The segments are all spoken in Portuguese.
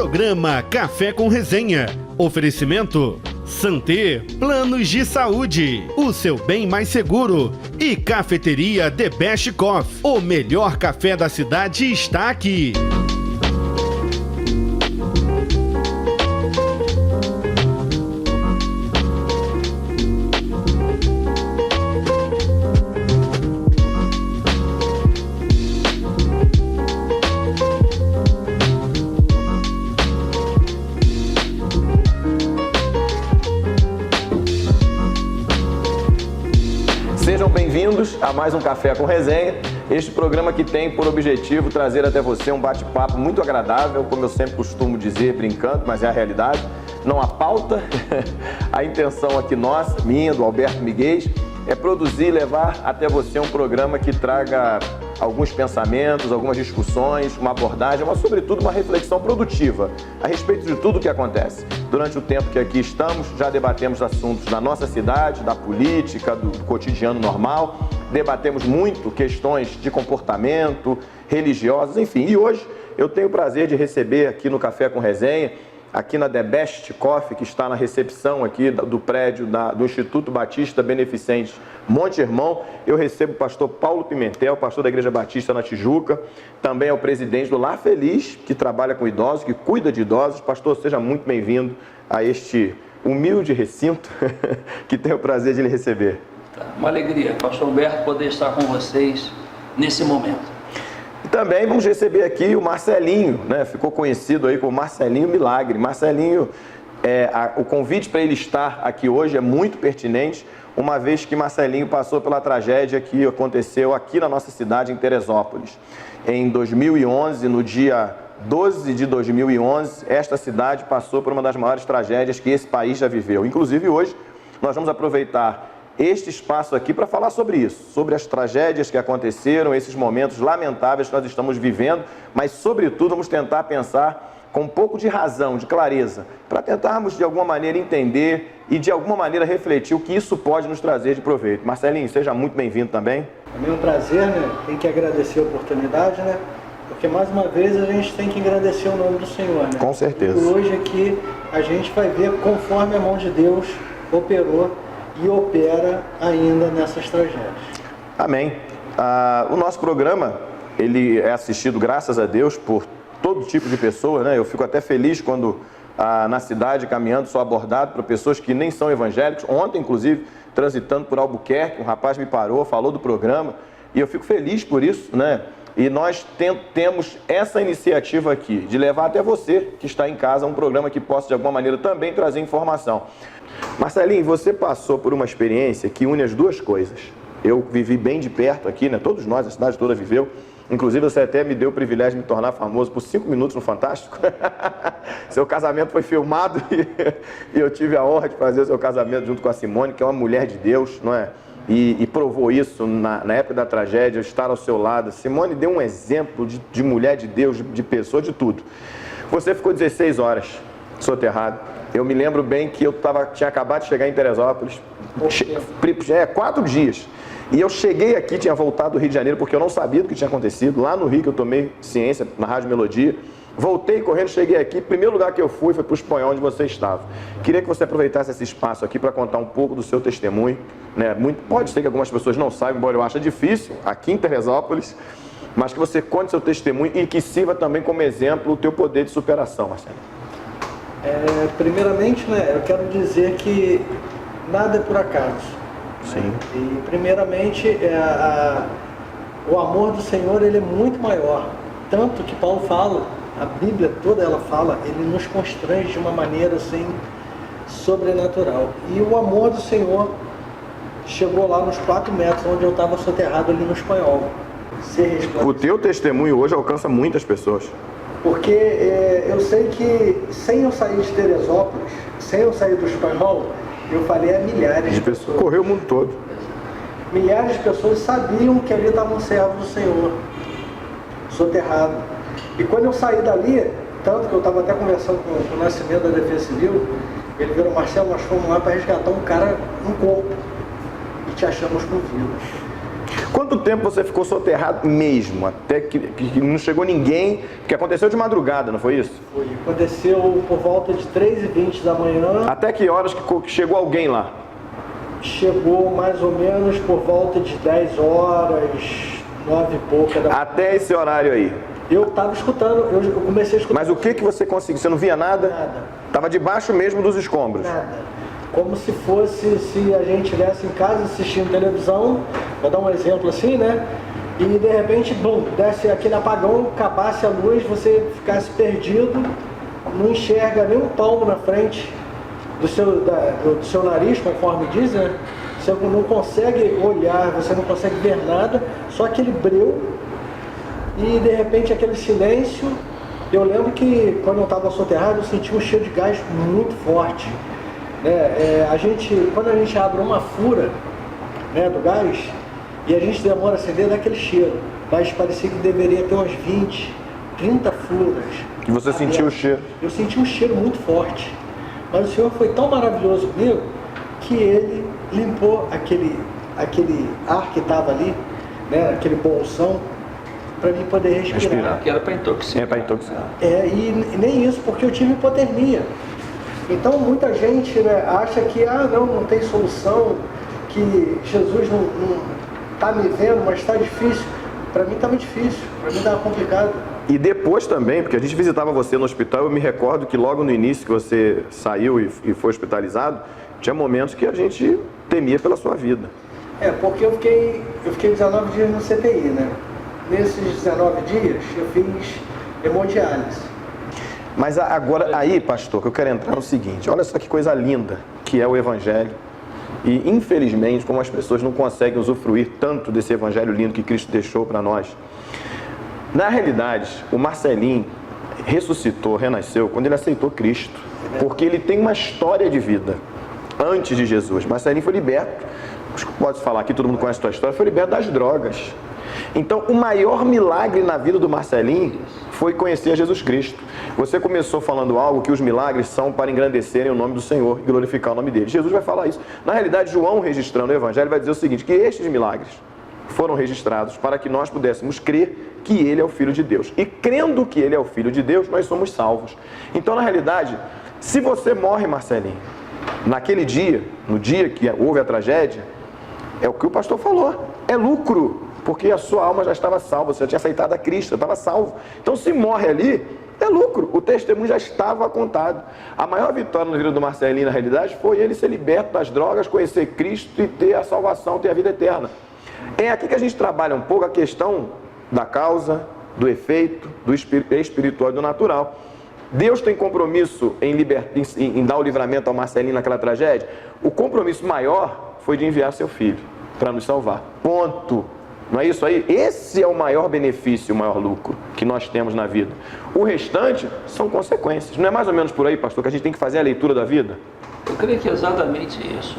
Programa Café com Resenha. Oferecimento Santé, planos de saúde, o seu bem mais seguro. E Cafeteria The Best Coffee, o melhor café da cidade está aqui. Sejam bem-vindos a mais um Café com Resenha, este programa que tem por objetivo trazer até você um bate-papo muito agradável, como eu sempre costumo dizer, brincando, mas é a realidade, não há pauta. A intenção aqui nossa, minha, do Alberto Miguel, é produzir e levar até você um programa que traga alguns pensamentos, algumas discussões, uma abordagem, mas sobretudo uma reflexão produtiva a respeito de tudo o que acontece. Durante o tempo que aqui estamos, já debatemos assuntos da nossa cidade, da política, do cotidiano normal, debatemos muito questões de comportamento, religiosas, enfim. E hoje eu tenho o prazer de receber aqui no Café com Resenha, aqui na The Best Coffee, que está na recepção aqui do prédio do Instituto Batista Beneficente Monte Irmão, eu recebo o pastor Paulo Pimentel, pastor da Igreja Batista na Tijuca, também é o presidente do Lar Feliz, que trabalha com idosos, que cuida de idosos. Pastor, seja muito bem-vindo a este humilde recinto que tenho o prazer de lhe receber. Uma alegria, pastor Alberto, poder estar com vocês nesse momento. E também vamos receber aqui o Marcelinho, né? Ficou conhecido aí como Marcelinho Milagre. Marcelinho, o convite para ele estar aqui hoje é muito pertinente, uma vez que Marcelinho passou pela tragédia que aconteceu aqui na nossa cidade, em Teresópolis. Em 2011, no dia 12 de 2011, esta cidade passou por uma das maiores tragédias que esse país já viveu. Inclusive hoje, nós vamos aproveitar este espaço aqui para falar sobre isso, sobre as tragédias que aconteceram, esses momentos lamentáveis que nós estamos vivendo, mas sobretudo vamos tentar pensar com um pouco de razão, de clareza, para tentarmos de alguma maneira entender e de alguma maneira refletir o que isso pode nos trazer de proveito. Marcelinho, seja muito bem-vindo também. É um prazer, né? Tem que agradecer a oportunidade, né? Porque mais uma vez a gente tem que agradecer o nome do Senhor, né? Com certeza. E hoje aqui a gente vai ver conforme a mão de Deus operou e opera ainda nessas tragédias. Amém. O nosso programa, ele é assistido, graças a Deus, por todo tipo de pessoa, né? Eu fico até feliz quando na cidade, caminhando, sou abordado por pessoas que nem são evangélicos. Ontem, inclusive, transitando por Albuquerque, um rapaz me parou, falou do programa, e eu fico feliz por isso, né? E nós temos essa iniciativa aqui, de levar até você que está em casa um programa que possa, de alguma maneira, também trazer informação. Marcelinho, você passou por uma experiência que une as duas coisas. Eu vivi bem de perto aqui, né? Todos nós, a cidade toda viveu. Inclusive, você até me deu o privilégio de me tornar famoso por 5 minutos no Fantástico. Seu casamento foi filmado e eu tive a honra de fazer o seu casamento junto com a Simone, que é uma mulher de Deus, não é? E provou isso na época da tragédia, estar ao seu lado. Simone deu um exemplo de mulher de Deus, de pessoa, de tudo. Você ficou 16 horas soterrado. Eu me lembro bem que eu tinha acabado de chegar em Teresópolis, 4 dias. E eu cheguei aqui, tinha voltado do Rio de Janeiro, porque eu não sabia do que tinha acontecido. Lá no Rio que eu tomei ciência, na Rádio Melodia. Voltei correndo, cheguei aqui. Primeiro lugar que eu fui foi para o Espanhol, onde você estava. Queria que você aproveitasse esse espaço aqui para contar um pouco do seu testemunho, né? Pode ser que algumas pessoas não saibam, embora eu ache difícil, aqui em Teresópolis, mas que você conte seu testemunho e que sirva também como exemplo o teu poder de superação, Marcelo. Primeiramente, né, eu quero dizer que nada é por acaso. Sim. Né? E primeiramente, o amor do Senhor, ele é muito maior. Tanto que Paulo fala, a Bíblia toda ela fala, ele nos constrange de uma maneira assim, sobrenatural. E o amor do Senhor chegou lá nos 4 metros, onde eu estava soterrado ali no Espanhol. O teu testemunho hoje alcança muitas pessoas. Porque eu sei que sem eu sair de Teresópolis, sem eu sair do Espanhol, eu falei a milhares de pessoas. Correu o mundo todo. Milhares de pessoas sabiam que ali estava um servo do Senhor, soterrado. E quando eu saí dali, tanto que eu estava até conversando com o Nascimento da Defesa Civil, ele virou: Marcelo, nós fomos lá para resgatar um cara no corpo e te achamos com vida. Quanto tempo você ficou soterrado mesmo? Até que não chegou ninguém, porque aconteceu de madrugada, não foi isso? Foi. Aconteceu por volta de 3h20 da manhã. Até que horas que chegou alguém lá? Chegou mais ou menos por volta de 10 horas, 9 e pouca da manhã. Até esse horário aí. Eu estava escutando, eu comecei a escutar. Mas o que você conseguiu? Você não via nada? Nada. Estava debaixo mesmo dos escombros? Nada. Como se fosse, se a gente estivesse em casa assistindo televisão, vou dar um exemplo assim, né? E de repente, bum, desce aquele apagão, acabasse a luz, você ficasse perdido, não enxerga nem um palmo na frente do seu nariz, conforme diz, né? Você não consegue olhar, você não consegue ver nada, só aquele breu e de repente aquele silêncio. Eu lembro que quando eu estava soterrado, eu senti um cheiro de gás muito forte. Quando a gente abre uma fura, né, do gás e a gente demora a acender, dá aquele cheiro, mas parecia que deveria ter umas 20, 30 furas. E você sentiu o cheiro? Eu senti um cheiro muito forte, mas o Senhor foi tão maravilhoso comigo que Ele limpou aquele ar que estava ali, né, aquele bolsão, para mim poder respirar. Que era para intoxicar. É para intoxicar. E nem isso, porque eu tive hipotermia. Então muita gente, né, acha que não tem solução, que Jesus não está me vendo, mas está difícil. Para mim estava difícil, para mim estava complicado. E depois também, porque a gente visitava você no hospital, eu me recordo que logo no início que você saiu e foi hospitalizado, tinha momentos que a gente temia pela sua vida. Porque eu fiquei 19 dias no CTI, né? Nesses 19 dias eu fiz hemodiálise. Mas agora, aí, pastor, que eu quero entrar no seguinte, olha só que coisa linda que é o Evangelho. E, infelizmente, como as pessoas não conseguem usufruir tanto desse Evangelho lindo que Cristo deixou para nós. Na realidade, o Marcelinho ressuscitou, renasceu, quando ele aceitou Cristo. Porque ele tem uma história de vida antes de Jesus. Marcelinho foi liberto, acho que pode falar aqui, todo mundo conhece a sua história, foi liberto das drogas. Então, o maior milagre na vida do Marcelinho foi conhecer a Jesus Cristo. Você começou falando algo que os milagres são para engrandecerem o nome do Senhor e glorificar o nome dele. Jesus vai falar isso. Na realidade, João, registrando o Evangelho, vai dizer o seguinte, que estes milagres foram registrados para que nós pudéssemos crer que ele é o Filho de Deus. E crendo que ele é o Filho de Deus, nós somos salvos. Então, na realidade, se você morre, Marcelinho, naquele dia, no dia que houve a tragédia, é o que o pastor falou, é lucro. Porque a sua alma já estava salva, você já tinha aceitado a Cristo, já estava salvo. Então, se morre ali, é lucro. O testemunho já estava contado. A maior vitória na vida do Marcelinho, na realidade, foi ele ser liberto das drogas, conhecer Cristo e ter a salvação, ter a vida eterna. É aqui que a gente trabalha um pouco a questão da causa, do efeito, do espiritual e do natural. Deus tem compromisso em dar o livramento ao Marcelinho naquela tragédia? O compromisso maior foi de enviar seu filho para nos salvar. Ponto. Não é isso aí? Esse é o maior benefício, o maior lucro que nós temos na vida. O restante são consequências. Não é mais ou menos por aí, pastor, que a gente tem que fazer a leitura da vida? Eu creio que é exatamente isso.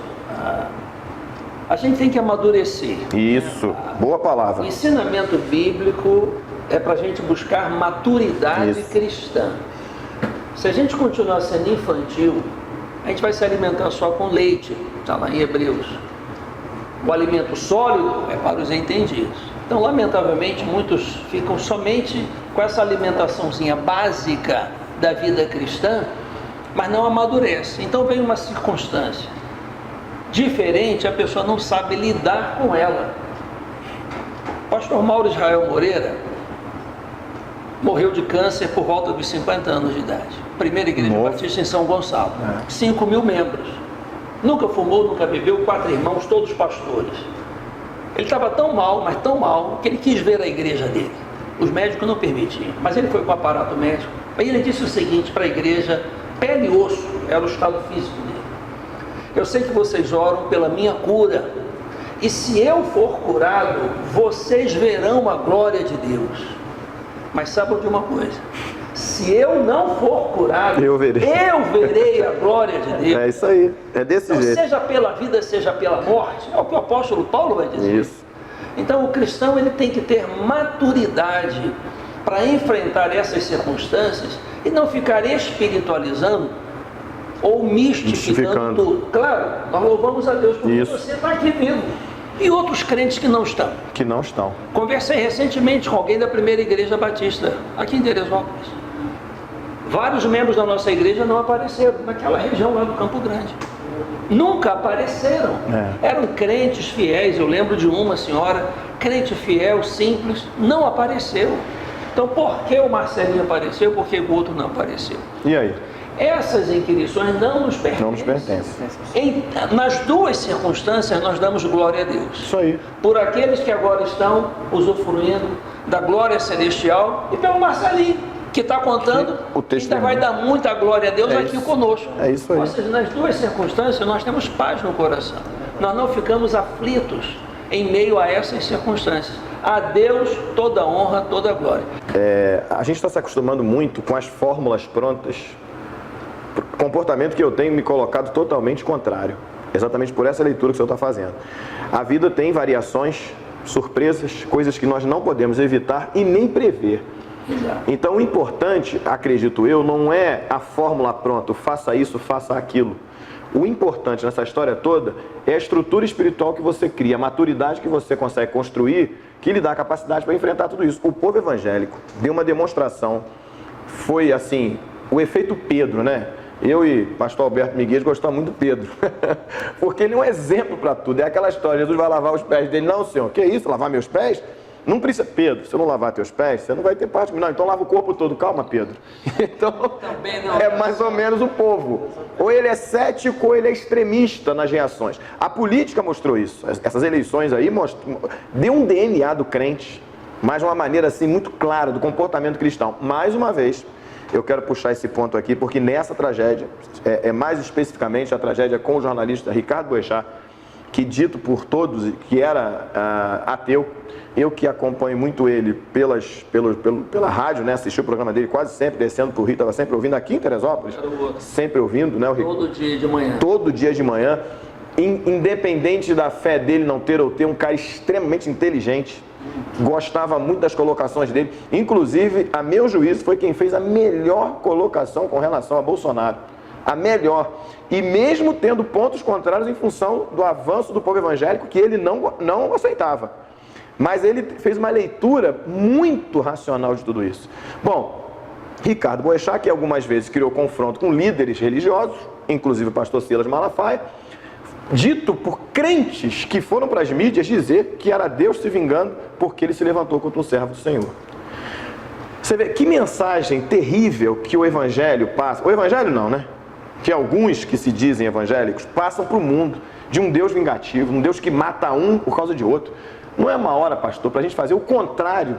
A gente tem que amadurecer. Isso, boa palavra. O ensinamento bíblico é para a gente buscar maturidade Isso. cristã. Se a gente continuar sendo infantil, a gente vai se alimentar só com leite, está lá em Hebreus. O alimento sólido é para os entendidos. Então, lamentavelmente, muitos ficam somente com essa alimentaçãozinha básica da vida cristã, mas não amadurece. Então, vem uma circunstância diferente, a pessoa não sabe lidar com ela. O pastor Mauro Israel Moreira morreu de câncer por volta dos 50 anos de idade. Primeira igreja batista em São Gonçalo. 5.000 membros. Nunca fumou, nunca bebeu, 4 irmãos, todos pastores. Ele estava tão mal, mas tão mal, que ele quis ver a igreja dele. Os médicos não permitiam, mas ele foi para o aparato médico. Aí ele disse o seguinte para a igreja, pele e osso, era o estado físico dele. Eu sei que vocês oram pela minha cura, e se eu for curado, vocês verão a glória de Deus. Mas saibam de uma coisa, se eu não for curado, eu verei a glória de Deus. É isso aí, é desse então, jeito. Seja pela vida, seja pela morte, é o que o apóstolo Paulo vai dizer. Isso. Então o cristão ele tem que ter maturidade para enfrentar essas circunstâncias e não ficar espiritualizando ou mistificando tudo. Claro, nós louvamos a Deus porque você está aqui vivo. E outros crentes que não estão. Que não estão. Conversei recentemente com alguém da primeira igreja batista, aqui em Teresópolis. Vários membros da nossa igreja não apareceram naquela região lá do Campo Grande. Nunca apareceram. Eram crentes fiéis. Eu lembro de uma senhora, crente fiel, simples, não apareceu. Então, por que o Marcelinho apareceu? Por que o outro não apareceu? E aí? Essas inquirições não nos pertencem. Não nos pertencem. Nas duas circunstâncias, nós damos glória a Deus. Isso aí. Por aqueles que agora estão usufruindo da glória celestial e pelo Marcelinho, que está contando, que ainda vai dar muita glória a Deus aqui conosco. É isso aí. Ou seja, nas duas circunstâncias, nós temos paz no coração. Nós não ficamos aflitos em meio a essas circunstâncias. A Deus toda honra, toda glória. A gente está se acostumando muito com as fórmulas prontas. Comportamento que eu tenho me colocado totalmente contrário. Exatamente por essa leitura que o senhor está fazendo. A vida tem variações, surpresas, coisas que nós não podemos evitar e nem prever. Exato. Então o importante, acredito eu, não é a fórmula pronta, faça isso, faça aquilo. O importante nessa história toda é a estrutura espiritual que você cria, a maturidade que você consegue construir, que lhe dá a capacidade para enfrentar tudo isso. O povo evangélico deu uma demonstração, foi assim, o efeito Pedro, né? Eu e pastor Alberto Miguel gostamos muito do Pedro, porque ele é um exemplo para tudo. É aquela história, Jesus vai lavar os pés dele. Não, senhor, que isso, lavar meus pés? Não precisa, Pedro, se eu não lavar teus pés, você não vai ter parte. Não, então lava o corpo todo. Calma, Pedro. Então, é mais ou menos o povo. Ou ele é cético ou ele é extremista nas reações. A política mostrou isso. Essas eleições aí deu um DNA do crente, mas de uma maneira assim muito clara do comportamento cristão. Mais uma vez, eu quero puxar esse ponto aqui, porque nessa tragédia, mais especificamente a tragédia com o jornalista Ricardo Boechat, que dito por todos que era ateu, eu que acompanho muito ele pela rádio, né, assisti o programa dele quase sempre, descendo para o Rio, estava sempre ouvindo aqui em Teresópolis, sempre ouvindo, né? Todo dia de manhã. Todo dia de manhã, independente da fé dele não ter ou ter, um cara extremamente inteligente, gostava muito das colocações dele, inclusive, a meu juízo, foi quem fez a melhor colocação com relação a Bolsonaro, a melhor, e mesmo tendo pontos contrários em função do avanço do povo evangélico, que ele não aceitava, mas ele fez uma leitura muito racional de tudo isso. Bom, Ricardo Boechat, que algumas vezes criou confronto com líderes religiosos, inclusive o pastor Silas Malafaia, dito por crentes que foram para as mídias dizer que era Deus se vingando porque ele se levantou contra um servo do Senhor. Você vê que mensagem terrível que o evangelho passa. O evangelho não, né? Que alguns que se dizem evangélicos passam para o mundo de um Deus vingativo, um Deus que mata um por causa de outro. Não é uma hora, pastor, para a gente fazer o contrário,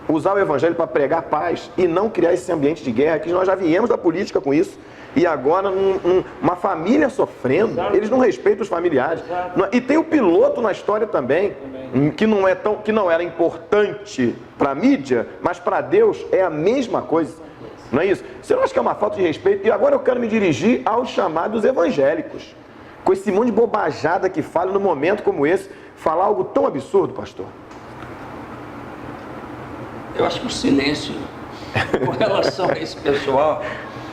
usar o evangelho para pregar paz e não criar esse ambiente de guerra, que nós já viemos da política com isso. E agora, uma família sofrendo, eles não respeitam os familiares. E tem o piloto na história também, que não era importante para a mídia, mas para Deus é a mesma coisa. Não é isso? Você não acha que é uma falta de respeito? E agora eu quero me dirigir aos chamados evangélicos. Com esse monte de bobajada que fala no momento como esse, falar algo tão absurdo, pastor. Eu acho que o silêncio com relação a esse pessoal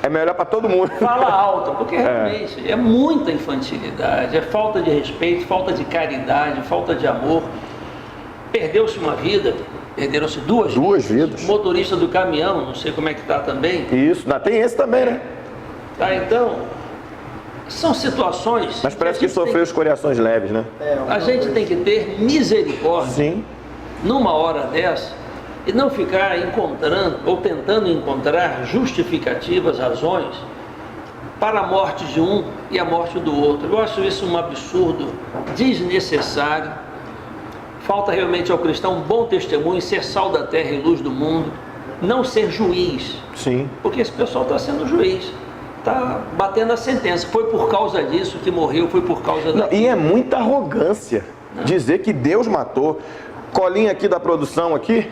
é melhor para todo mundo. Fala alto, porque realmente é muita infantilidade, é falta de respeito, falta de caridade, falta de amor. Perdeu-se uma vida, perderam-se duas vidas. O motorista do caminhão, não sei como é que está também. Isso, tem esse também, né? Tá, então, são situações... Mas parece que sofreu escoriações leves, né? A gente tem que ter misericórdia. Sim. Numa hora dessa, e não ficar encontrando ou tentando encontrar justificativas, razões para a morte de um e a morte do outro. Eu acho isso um absurdo, desnecessário. Falta realmente ao cristão um bom testemunho, ser sal da terra e luz do mundo, não ser juiz. Sim. Porque esse pessoal está sendo juiz, está batendo a sentença. Foi por causa disso que morreu, foi por causa daquilo. E é muita arrogância dizer que Deus matou. Colinha aqui da produção aqui,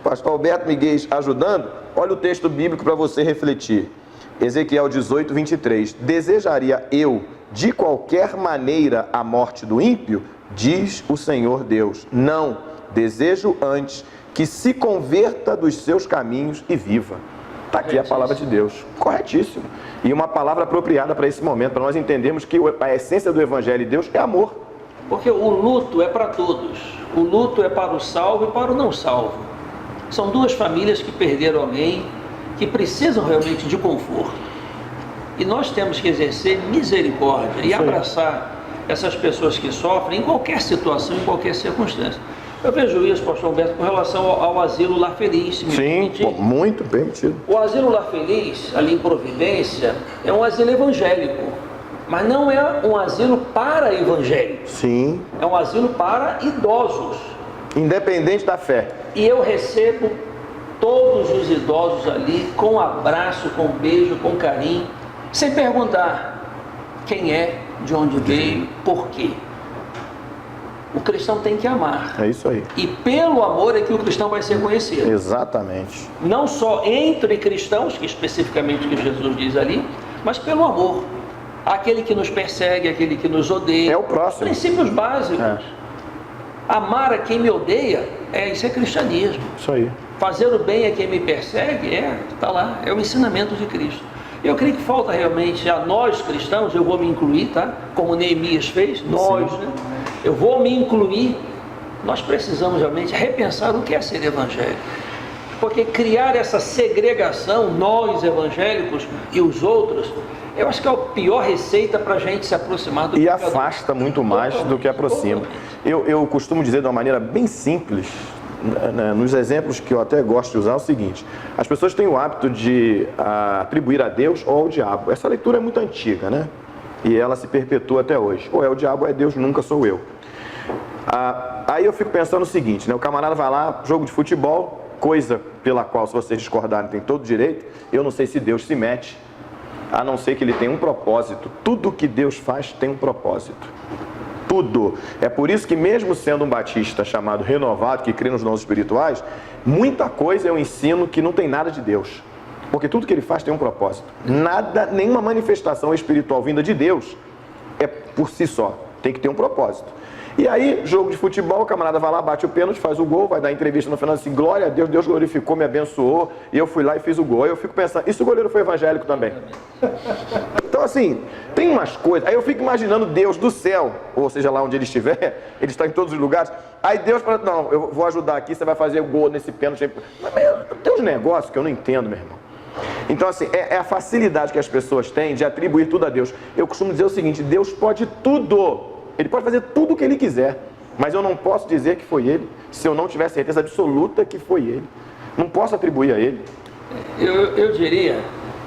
pastor Alberto Miguel ajudando, olha o texto bíblico para você refletir. Ezequiel 18, 23. Desejaria eu, de qualquer maneira, a morte do ímpio? Diz o Senhor Deus. Não, desejo antes que se converta dos seus caminhos e viva. Está aqui a palavra de Deus. Corretíssimo. E uma palavra apropriada para esse momento, para nós entendermos que a essência do Evangelho de Deus é amor. Porque o luto é para todos. O luto é para o salvo e para o não salvo. São duas famílias que perderam alguém, que precisam realmente de conforto. E nós temos que exercer misericórdia e abraçar essas pessoas que sofrem em qualquer situação, em qualquer circunstância. Eu vejo isso, pastor Humberto, com relação ao Asilo Lar Feliz. Sim, muito bem metido. O Asilo Lar Feliz, ali em Providência, é um asilo evangélico, mas não é um asilo para evangélicos. Sim. É um asilo para idosos. Independente da fé. E eu recebo todos os idosos ali com abraço, com beijo, com carinho, sem perguntar quem é, de onde veio, por quê. O cristão tem que amar. É isso aí. E pelo amor é que o cristão vai ser conhecido. Exatamente. Não só entre cristãos, que especificamente que Jesus diz ali, mas pelo amor. Aquele que nos persegue, aquele que nos odeia. É o próximo. Princípios básicos. É. Amar a quem me odeia, isso é cristianismo. Isso aí. Fazer o bem a quem me persegue, está lá, é o ensinamento de Cristo. Eu creio que falta realmente a nós cristãos, eu vou me incluir, tá? Como Neemias fez, nós, né? Eu vou me incluir. Nós precisamos realmente repensar o que é ser evangélico. Porque criar essa segregação, nós evangélicos e os outros, eu acho que é a pior receita para a gente se aproximar do E afasta muito mais do que aproxima. Eu costumo dizer de uma maneira bem simples, nos exemplos que eu até gosto de usar, é o seguinte: as pessoas têm o hábito de atribuir a Deus ou ao diabo. Essa leitura é muito antiga, né? E ela se perpetua até hoje. Ou é o diabo ou é Deus, nunca sou eu. Aí eu fico pensando o seguinte, né? O camarada vai lá, jogo de futebol, coisa pela qual, se vocês discordarem, tem todo direito. Eu não sei se Deus se mete, a não ser que ele tenha um propósito. Tudo que Deus faz tem um propósito. Tudo. É por isso que, mesmo sendo um batista chamado renovado, que crê nos dons espirituais, muita coisa eu ensino que não tem nada de Deus. Porque tudo que ele faz tem um propósito. Nada, nenhuma manifestação espiritual vinda de Deus é por si só. Tem que ter um propósito. E aí, jogo de futebol, o camarada vai lá, bate o pênalti, faz o gol, vai dar entrevista no final assim: glória a Deus, Deus glorificou, me abençoou, e eu fui lá e fiz o gol. Aí eu fico pensando, e se o goleiro foi evangélico também? Então assim, tem umas coisas, aí eu fico imaginando Deus do céu, ou seja, lá onde ele estiver, ele está em todos os lugares, aí Deus fala: não, eu vou ajudar aqui, você vai fazer o gol nesse pênalti. Mas tem uns negócios que eu não entendo, meu irmão. Então assim, é a facilidade que as pessoas têm de atribuir tudo a Deus. Eu costumo dizer o seguinte: Deus pode tudo. Ele pode fazer tudo o que ele quiser, mas eu não posso dizer que foi ele se eu não tiver certeza absoluta que foi ele. Não posso atribuir a ele. Eu diria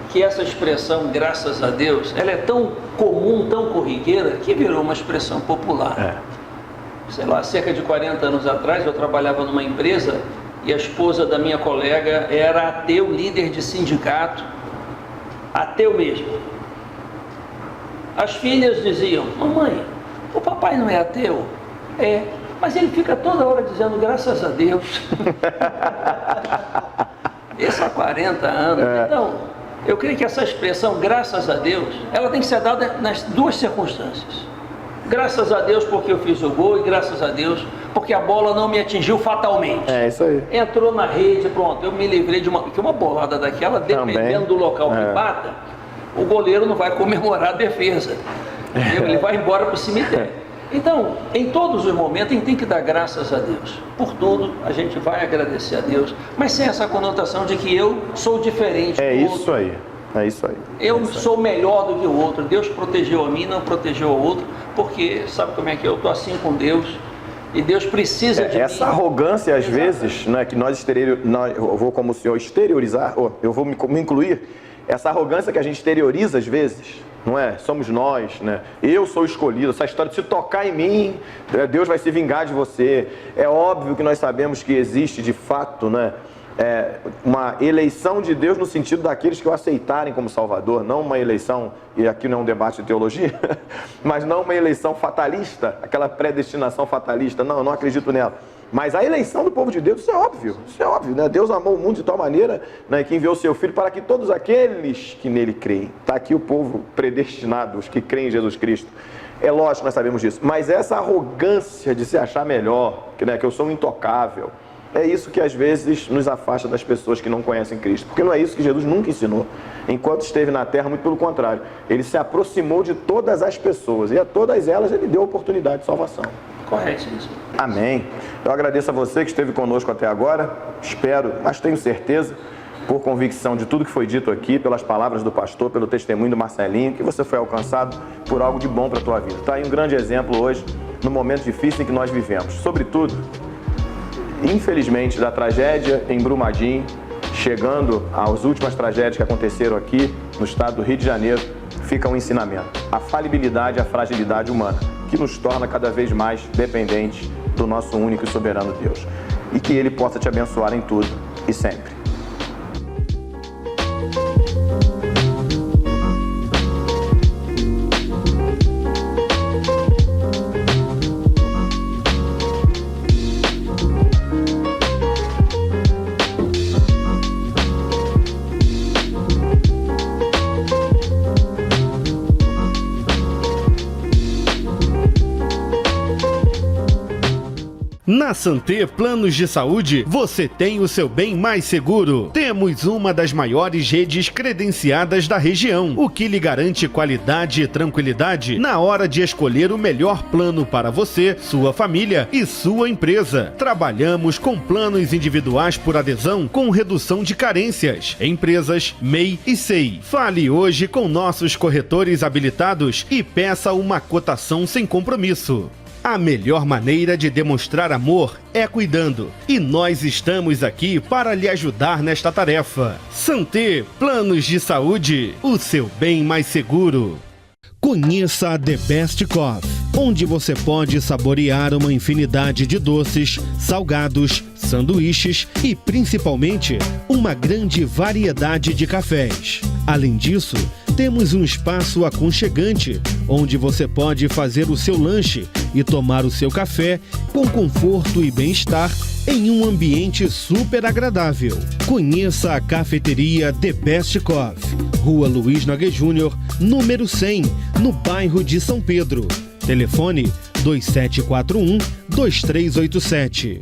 que essa expressão, graças a Deus, ela é tão comum, tão corriqueira, que virou uma expressão popular. Sei lá, cerca de 40 anos atrás, eu trabalhava numa empresa e a esposa da minha colega era ateu, líder de sindicato, ateu mesmo. As filhas diziam: mamãe, o papai não é ateu? É, mas ele fica toda hora dizendo graças a Deus. Isso há 40 anos. Então, eu creio que essa expressão graças a Deus, ela tem que ser dada nas duas circunstâncias. Graças a Deus porque eu fiz o gol, e graças a Deus porque a bola não me atingiu fatalmente. É isso aí. Entrou na rede, pronto, eu me livrei de uma bolada daquela, dependendo do local que bata, o goleiro não vai comemorar a defesa. Ele vai embora para o cemitério. Então, em todos os momentos, a gente tem que dar graças a Deus. Por tudo, a gente vai agradecer a Deus, mas sem essa conotação de que eu sou diferente do outro. Isso aí. É isso aí. Eu sou melhor do que o outro. Deus protegeu a mim, não protegeu o outro, porque sabe como é que eu estou assim com Deus, e Deus precisa de mim. Essa arrogância, às vezes, né, que eu vou como o senhor exteriorizar, eu vou me incluir, essa arrogância que a gente exterioriza às vezes, não é? Somos nós, né? Eu sou escolhido. Essa história de se tocar em mim, Deus vai se vingar de você. É óbvio que nós sabemos que existe de fato, né, uma eleição de Deus no sentido daqueles que o aceitarem como Salvador, não uma eleição, e aqui não é um debate de teologia, mas não uma eleição fatalista, aquela predestinação fatalista. Não, eu não acredito nela. Mas a eleição do povo de Deus, isso é óbvio, né? Deus amou o mundo de tal maneira, né, que enviou o seu Filho para que todos aqueles que nele creem, está aqui o povo predestinado, os que creem em Jesus Cristo. É lógico que nós sabemos disso, mas essa arrogância de se achar melhor, né, que eu sou intocável, É isso que às vezes nos afasta das pessoas que não conhecem Cristo, porque não é isso que Jesus nunca ensinou. Enquanto esteve na terra, muito pelo contrário, ele se aproximou de todas as pessoas e a todas elas ele deu oportunidade de salvação. Correto, isso. Amém. Eu agradeço a você que esteve conosco até agora, espero, mas tenho certeza, por convicção de tudo que foi dito aqui, pelas palavras do pastor, pelo testemunho do Marcelinho, que você foi alcançado por algo de bom para a tua vida. Está aí um grande exemplo hoje, no momento difícil em que nós vivemos. Sobretudo, infelizmente, da tragédia em Brumadinho, chegando às últimas tragédias que aconteceram aqui no estado do Rio de Janeiro, fica um ensinamento. A falibilidade e a fragilidade humana, que nos torna cada vez mais dependentes do nosso único e soberano Deus. E que Ele possa te abençoar em tudo e sempre. Na Santé Planos de Saúde, você tem o seu bem mais seguro. Temos uma das maiores redes credenciadas da região, o que lhe garante qualidade e tranquilidade na hora de escolher o melhor plano para você, sua família e sua empresa. Trabalhamos com planos individuais por adesão com redução de carências, empresas, MEI e SEI. Fale hoje com nossos corretores habilitados e peça uma cotação sem compromisso. A melhor maneira de demonstrar amor é cuidando, e nós estamos aqui para lhe ajudar nesta tarefa. Santé Planos de Saúde, o seu bem mais seguro. Conheça a The Best Coffee, onde você pode saborear uma infinidade de doces, salgados, sanduíches e, principalmente, uma grande variedade de cafés. Além disso, temos um espaço aconchegante, onde você pode fazer o seu lanche e tomar o seu café com conforto e bem-estar em um ambiente super agradável. Conheça a cafeteria The Best Coffee, Rua Luiz Nogueira Júnior, número 100, no bairro de São Pedro. Telefone 2741-2387.